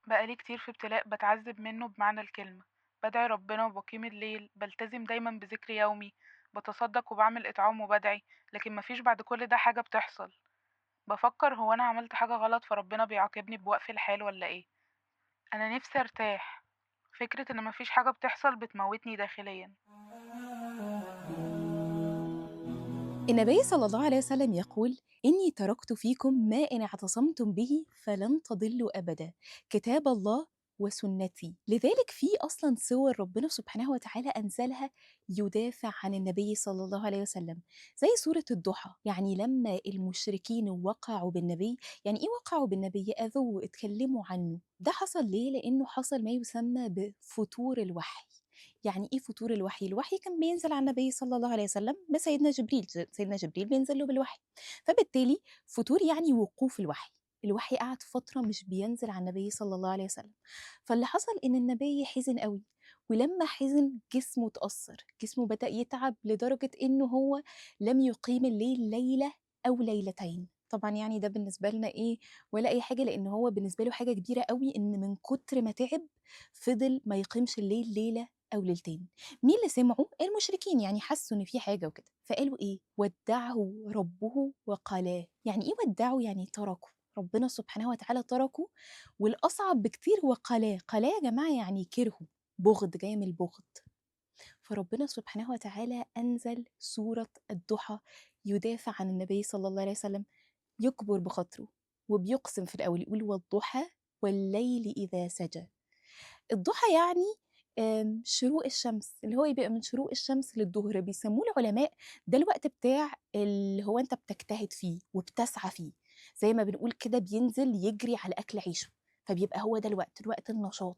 بقالي كتير في ابتلاء بتعذب منه بمعنى الكلمة. بدعي ربنا وبقيم الليل، بلتزم دايما بذكر يومي، بتصدق وبعمل إطعام وبدعي، لكن مفيش بعد كل ده حاجة بتحصل. بفكر هو أنا عملت حاجة غلط فربنا بيعاقبني بوقف الحال ولا إيه؟ أنا نفسي أرتاح. فكرة إن مفيش حاجة بتحصل بتموتني داخليا. النبي صلى الله عليه وسلم يقول: إني تركت فيكم ما إن اعتصمتم به فلن تضلوا أبدا، كتاب الله وسنتي. لذلك في أصلا سور ربنا سبحانه وتعالى أنزلها يدافع عن النبي صلى الله عليه وسلم، زي سورة الضحى. يعني لما المشركين وقعوا بالنبي، يعني إيه وقعوا بالنبي؟ أذوه، اتكلموا عنه. ده حصل ليه؟ لأنه حصل ما يسمى بفتور الوحي. يعني ايه فتور الوحي؟ الوحي كان بينزل على النبي صلى الله عليه وسلم بسيدنا جبريل، سيدنا جبريل بينزل له بالوحي. فبالتالي فتور يعني وقوف الوحي. الوحي قعد فترة مش بينزل على النبي صلى الله عليه وسلم. فاللي حصل إن النبي حزن قوي، ولما حزن جسمه اتأثر، جسمه بدأ يتعب لدرجة إنه هو لم يقيم الليل ليلة أو ليلتين. طبعا يعني ده بالنسبة لنا إيه ولا أي حاجة، لأن هو بالنسبة له حاجة كبيرة قوي إن من كتر ما تعب فضل ما يقيمش الليل ليلة أو ليلتين. مين اللي سمعوا؟ المشركين، يعني حسوا إن في حاجة وكده، فقالوا إيه؟ ودعه ربه وقالاه. يعني إيه ودعه؟ يعني تركوا ربنا سبحانه وتعالى، تركوا. والأصعب بكتير هو قلاه. قلاه يا جماعة يعني كرهوا، بغض، جاي من البغض. فربنا سبحانه وتعالى أنزل سورة الضحى يدافع عن النبي صلى الله عليه وسلم، يكبر بخاطره وبيقسم في الأول، يقول: والضحى والليل إذا سجى. الضحى يعني شروق الشمس، اللي هو يبقى من شروق الشمس للظهر، بيسموه العلماء ده الوقت بتاع اللي هو انت بتجتهد فيه وبتسعى فيه، زي ما بنقول كده بينزل يجري على اكل عيشه. فبيبقى هو ده الوقت، الوقت النشاط.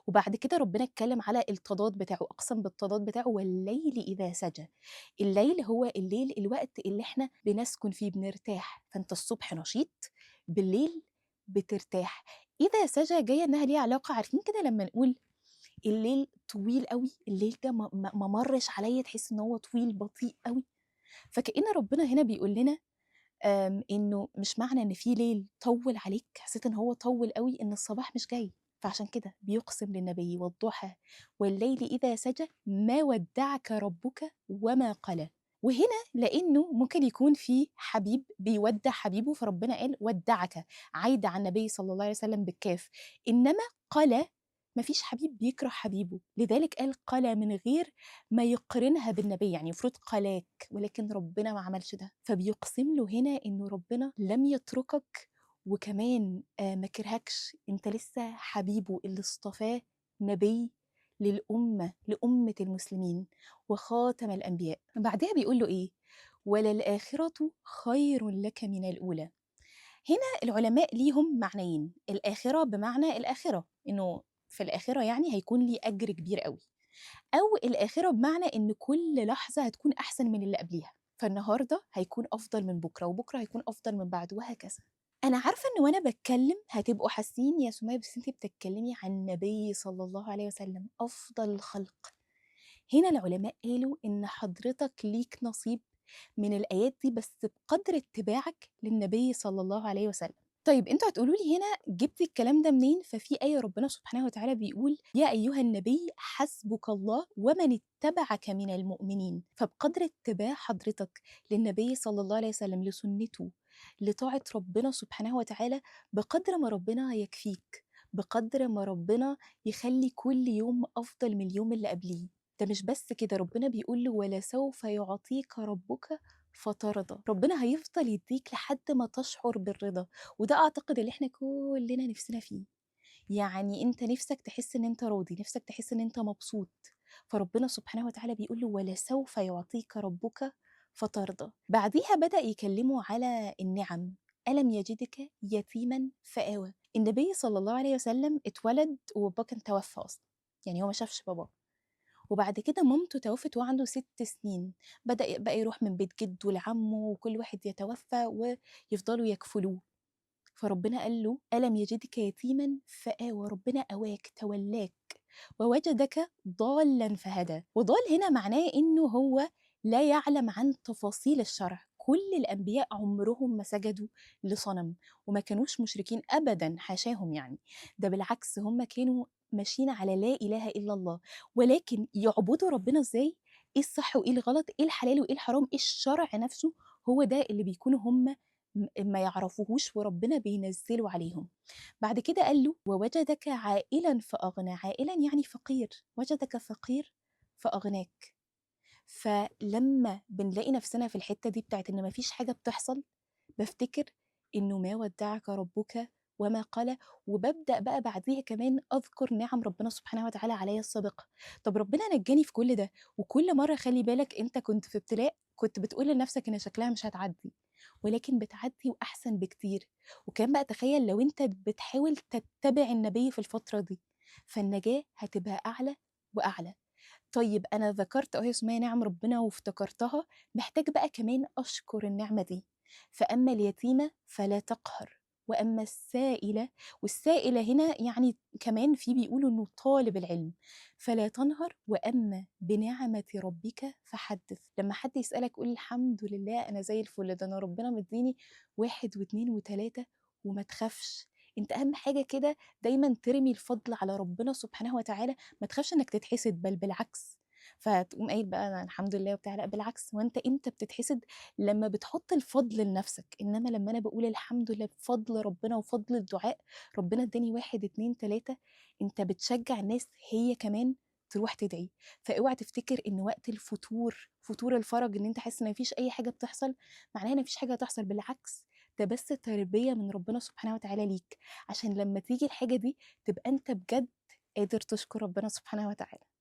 وبعد كده ربنا اتكلم على التضاد بتاعه، اقسم بالتضاد بتاعه: والليل اذا سجى. الليل هو الليل، الوقت اللي احنا بنسكن فيه، بنرتاح. فانت الصبح نشيط، بالليل بترتاح. اذا سجى جايه انها ليها علاقه، عارفين كده لما نقول الليل طويل قوي، الليل ده ما مرش عليا، تحس ان هو طويل بطيء قوي. فكأن ربنا هنا بيقول لنا انه مش معنى ان في ليل طول عليك، حسيت ان هو طول قوي، ان الصباح مش جاي. فعشان كده بيقسم للنبي: والضحى والليل اذا سجى ما ودعك ربك وما قلى. وهنا لانه ممكن يكون في حبيب بيودع حبيبه، فربنا قال ودعك، عايده على النبي صلى الله عليه وسلم بالكاف. انما قلى، مفيش حبيب بيكره حبيبه، لذلك قال قلى من غير ما يقرنها بالنبي، يعني المفروض قلاك، ولكن ربنا ما عملش ده. فبيقسم له هنا انه ربنا لم يتركك، وكمان ما كرهكش، انت لسه حبيبه اللي اصطفاه نبي للأمة، لأمة المسلمين وخاتم الأنبياء. بعدها بيقول له إيه؟ وللآخرة خير لك من الأولى. هنا العلماء ليهم معنيين: الآخرة بمعنى الآخرة، إنه في الآخرة يعني هيكون لي أجر كبير قوي، أو الآخرة بمعنى إن كل لحظة هتكون أحسن من اللي قبليها، فالنهاردة هيكون أفضل من بكرة، وبكرة هيكون أفضل من بعد، وهكذا. أنا عارفة إن وأنا بتكلم هتبقوا حاسين يا سمية بس أنتي بتتكلمي عن النبي صلى الله عليه وسلم أفضل الخلق. هنا العلماء قالوا إن حضرتك ليك نصيب من الآيات دي، بس بقدر اتباعك للنبي صلى الله عليه وسلم. طيب انتوا هتقولوا لي هنا جبتي الكلام ده منين؟ ففي آية ربنا سبحانه وتعالى بيقول: يا أيها النبي حسبك الله ومن اتبعك من المؤمنين. فبقدر اتباع حضرتك للنبي صلى الله عليه وسلم، لسنته، لطاعة ربنا سبحانه وتعالى، بقدر ما ربنا يكفيك، بقدر ما ربنا يخلي كل يوم أفضل من اليوم اللي قبليه. ده مش بس كده، ربنا بيقول له: ولسوف يعطيك ربك فترضى. ربنا هيفضل يديك لحد ما تشعر بالرضا. وده اعتقد اللي احنا كلنا نفسنا فيه. يعني انت نفسك تحس ان انت راضي، نفسك تحس ان انت مبسوط. فربنا سبحانه وتعالى بيقول له: ولسوف يعطيك ربك فترضى. بعديها بدأ يكلمه على النعم: ألم يجدك يتيما فآوى. النبي صلى الله عليه وسلم اتولد وبابا كان توفى أصلا، يعني هو ما شافش بابا. وبعد كده مامته توفت وهو عنده 6 سنين. بدأ بقى يروح من بيت جده لعمه، وكل واحد يتوفى ويفضلوا يكفلوه. فربنا قال له: ألم يجدك يتيما فآوى. ربنا أواك، تولاك، ووجدك ضالا فهدى. وضال هنا معناه إنه هو لا يعلم عن تفاصيل الشرع، كل الأنبياء عمرهم ما سجدوا لصنم وما كانوش مشركين أبدا، حاشاهم يعني. ده بالعكس هم كانوا ماشيين على لا إله إلا الله، ولكن يعبدوا ربنا إزاي، إيه الصح وإيه الغلط، إيه الحلال وإيه الحرام، إيه الشرع نفسه، هو ده اللي بيكونوا هم ما يعرفوهوش وربنا بينزله عليهم. بعد كده قال له ووجدك عائلا فأغنى، عائلا يعني فقير، وجدك فقير فأغناك. فلما بنلاقي نفسنا في الحتة دي بتاعت إن مفيش حاجة بتحصل، بافتكر إنه ما ودعك ربك وما قلى، وببدأ بقى بعديها كمان أذكر نعم ربنا سبحانه وتعالى عليا السابقة. طب ربنا نجاني في كل ده، وكل مرة خلي بالك أنت كنت في ابتلاء كنت بتقول لنفسك إن شكلها مش هتعدي، ولكن بتعدي وأحسن بكتير. وكان بقى تخيل لو أنت بتحاول تتبع النبي في الفترة دي، فالنجاة هتبقى أعلى وأعلى. طيب أنا ذكرت أهي اسمها نعم ربنا وافتكرتها، محتاج بقى كمان أشكر النعمة دي. فأما اليتيمة فلا تقهر، وأما السائلة، والسائلة هنا يعني كمان في بيقولوا إنه طالب العلم، فلا تنهر، وأما بنعمة ربك فحدث. لما حد يسألك قول الحمد لله أنا زي الفل، ده أنا ربنا مديني واحد واتنين وتلاتة، وما تخافش. انت اهم حاجة كده دايما ترمي الفضل على ربنا سبحانه وتعالى، ما تخافش انك تتحسد، بل بالعكس. فتقوم قايل بقى أنا الحمد لله وبتاع، لا بالعكس، وانت امتى بتتحسد؟ لما بتحط الفضل لنفسك. انما لما انا بقول الحمد لله بفضل ربنا وفضل الدعاء، ربنا اداني واحد اتنين تلاتة، انت بتشجع الناس هي كمان تروح تدعي. فاوعى تفتكر ان وقت الفتور، فتور الفرج، ان انت حاسس ان مفيش اي حاجه بتحصل، معناها ان مفيش حاجه هتحصل. بالعكس، ده بس تربيه من ربنا سبحانه وتعالى ليك، عشان لما تيجي الحاجه دي تبقى انت بجد قادر تشكر ربنا سبحانه وتعالى.